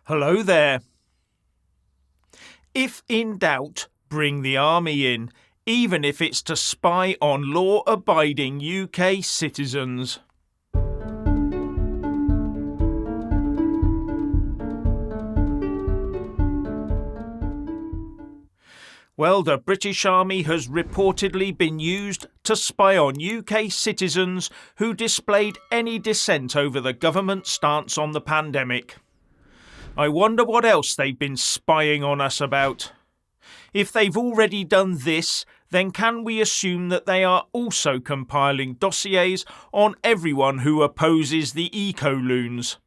Hello there. If in doubt, bring the army in, even if it's to spy on law-abiding UK citizens. Well, the British Army has reportedly been used to spy on UK citizens who displayed any dissent over the government's stance on the pandemic. I wonder what else they've been spying on us about. If they've already done this, then can we assume that they are also compiling dossiers on everyone who opposes the eco-loons?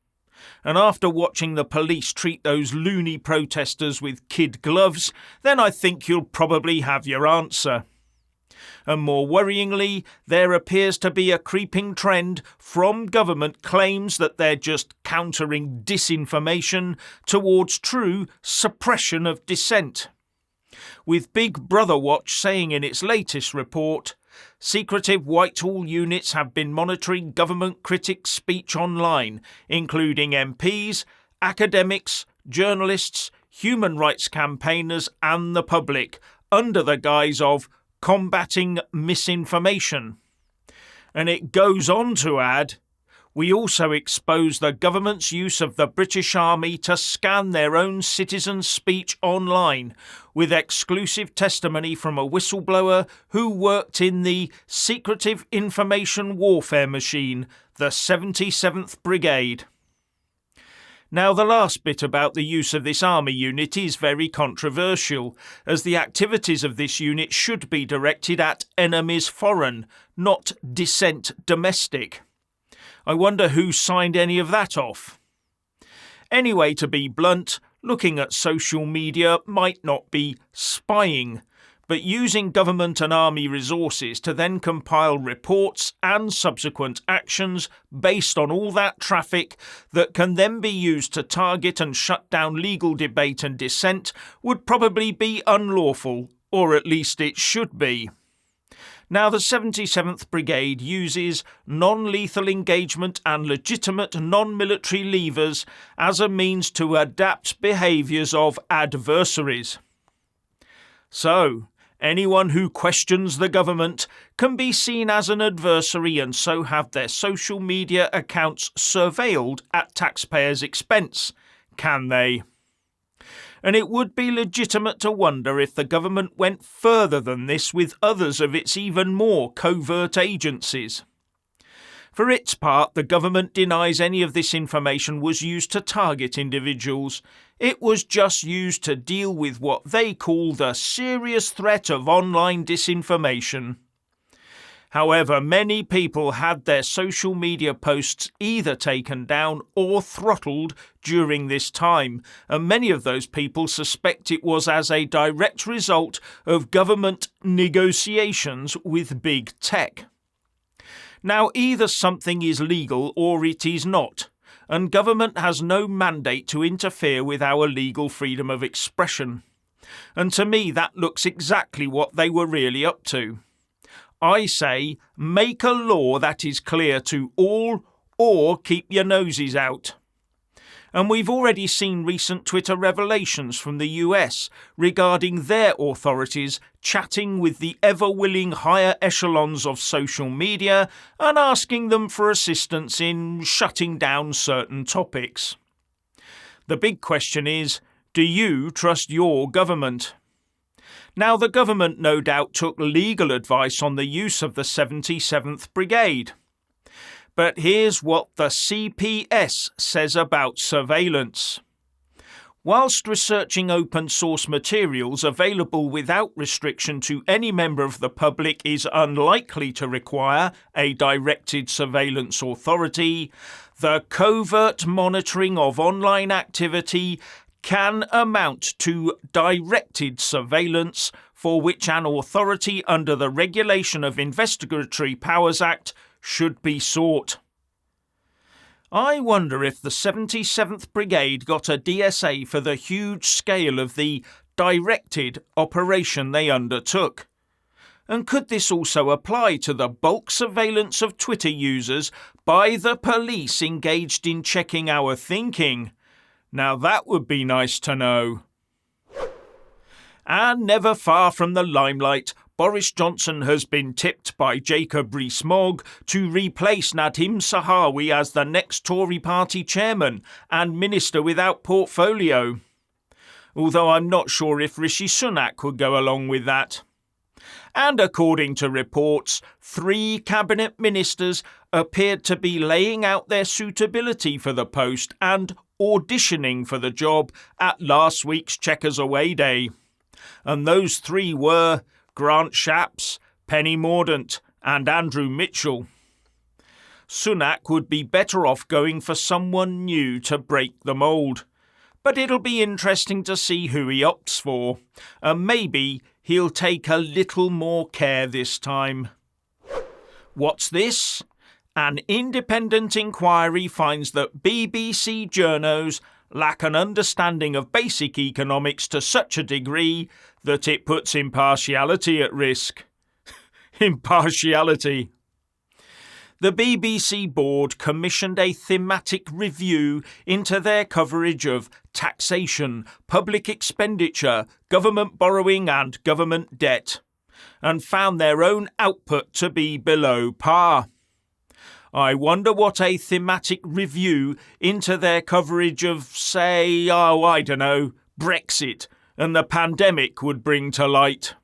And after watching the police treat those loony protesters with kid gloves, then I think you'll probably have your answer. And more worryingly, there appears to be a creeping trend from government claims that they're just countering disinformation towards true suppression of dissent. With Big Brother Watch saying in its latest report, secretive Whitehall units have been monitoring government critics' speech online, including MPs, academics, journalists, human rights campaigners and the public, under the guise of combating misinformation. And it goes on to add, we also expose the government's use of the British Army to scan their own citizens' speech online, with exclusive testimony from a whistleblower who worked in the secretive information warfare machine, the 77th Brigade. Now, the last bit about the use of this army unit is very controversial, as the activities of this unit should be directed at enemies foreign, not dissent domestic. I wonder who signed any of that off. Anyway, to be blunt, looking at social media might not be spying, but using government and army resources to then compile reports and subsequent actions based on all that traffic that can then be used to target and shut down legal debate and dissent would probably be unlawful, or at least it should be. Now, the 77th Brigade uses non-lethal engagement and legitimate non-military levers as a means to adapt behaviours of adversaries. So, anyone who questions the government can be seen as an adversary and so have their social media accounts surveilled at taxpayers' expense, can they? And it would be legitimate to wonder if the government went further than this with others of its even more covert agencies. For its part, the government denies any of this information was used to target individuals. It was just used to deal with what they call the serious threat of online disinformation. However, many people had their social media posts either taken down or throttled during this time, and many of those people suspect it was as a direct result of government negotiations with big tech. Now, either something is legal or it is not, and government has no mandate to interfere with our legal freedom of expression. And to me, that looks exactly what they were really up to. I say, make a law that is clear to all, or keep your noses out. And we've already seen recent Twitter revelations from the US regarding their authorities chatting with the ever-willing higher echelons of social media and asking them for assistance in shutting down certain topics. The big question is, do you trust your government? Now, the government no doubt took legal advice on the use of the 77th Brigade. But here's what the CPS says about surveillance. Whilst researching open source materials available without restriction to any member of the public is unlikely to require a directed surveillance authority, the covert monitoring of online activity can amount to directed surveillance for which an authority under the Regulation of Investigatory Powers Act should be sought. I wonder if the 77th Brigade got a DSA for the huge scale of the directed operation they undertook. And could this also apply to the bulk surveillance of Twitter users by the police engaged in checking our thinking? Now that would be nice to know. And never far from the limelight, Boris Johnson has been tipped by Jacob Rees-Mogg to replace Nadhim Zahawi as the next Tory party chairman and minister without portfolio. Although I'm not sure if Rishi Sunak would go along with that. And according to reports, 3 cabinet ministers appeared to be laying out their suitability for the post and auditioning for the job at last week's Chequers Away Day. And those 3 were Grant Shapps, Penny Mordaunt and Andrew Mitchell. Sunak would be better off going for someone new to break the mould. But it'll be interesting to see who he opts for, and maybe he'll take a little more care this time. What's this? An independent inquiry finds that BBC journos lack an understanding of basic economics to such a degree that it puts impartiality at risk. Impartiality. The BBC board commissioned a thematic review into their coverage of taxation, public expenditure, government borrowing and government debt, and found their own output to be below par. I wonder what a thematic review into their coverage of, say, Brexit and the pandemic would bring to light.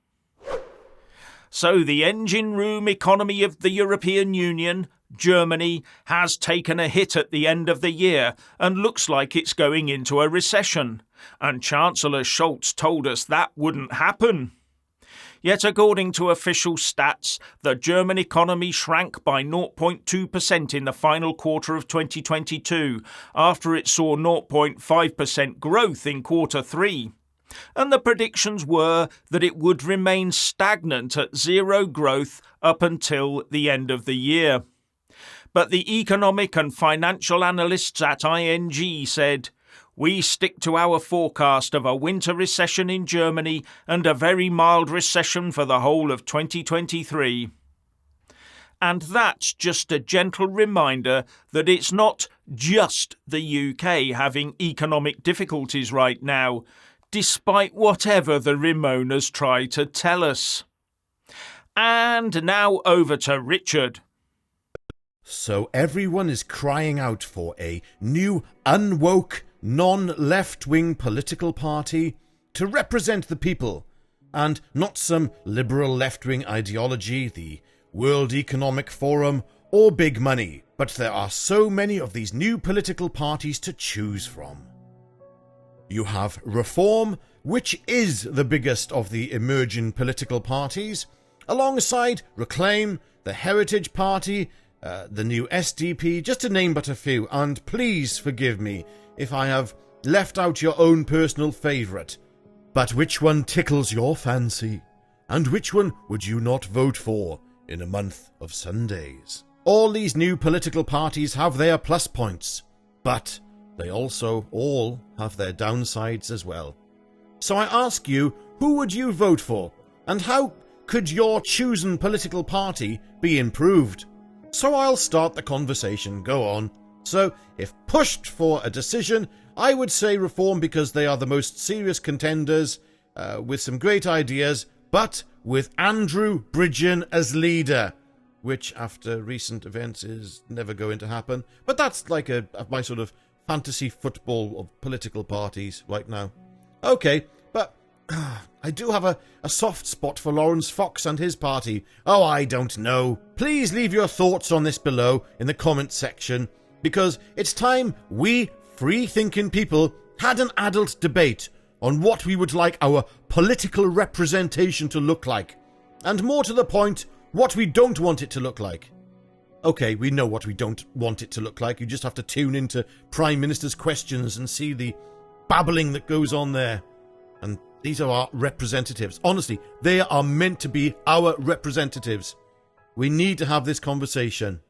So the engine room economy of the European Union, Germany, has taken a hit at the end of the year and looks like it's going into a recession. And Chancellor Scholz told us that wouldn't happen. Yet according to official stats, the German economy shrank by 0.2% in the final quarter of 2022, after it saw 0.5% growth in quarter 3. And the predictions were that it would remain stagnant at 0 growth up until the end of the year. But the economic and financial analysts at ING said, "We stick to our forecast of a winter recession in Germany and a very mild recession for the whole of 2023. And that's just a gentle reminder that it's not just the UK having economic difficulties right now, despite whatever the Ramonas try to tell us. And now over to Richard. So everyone is crying out for a new, unwoke, non-left-wing political party to represent the people, and not some liberal left-wing ideology, the World Economic Forum, or big money. But there are so many of these new political parties to choose from. You have Reform, which is the biggest of the emerging political parties, alongside Reclaim, the Heritage Party, the new SDP, just to name but a few, and please forgive me if I have left out your own personal favourite. But which one tickles your fancy? And which one would you not vote for in a month of Sundays? All these new political parties have their plus points, but they also all have their downsides as well. So I ask you, who would you vote for? And how could your chosen political party be improved? So I'll start the conversation. Go on. So, if pushed for a decision, I would say Reform because they are the most serious contenders, with some great ideas, but with Andrew Bridgen as leader, which after recent events is never going to happen. But that's like my sort of fantasy football of political parties right now. Okay, but I do have a soft spot for Lawrence Fox and his party. Oh, I don't know. Please leave your thoughts on this below in the comment section, because it's time we free-thinking people had an adult debate on what we would like our political representation to look like. And more to the point, what we don't want it to look like. Okay, we know what we don't want it to look like. You just have to tune into Prime Minister's questions and see the babbling that goes on there. And these are our representatives. Honestly, they are meant to be our representatives. We need to have this conversation.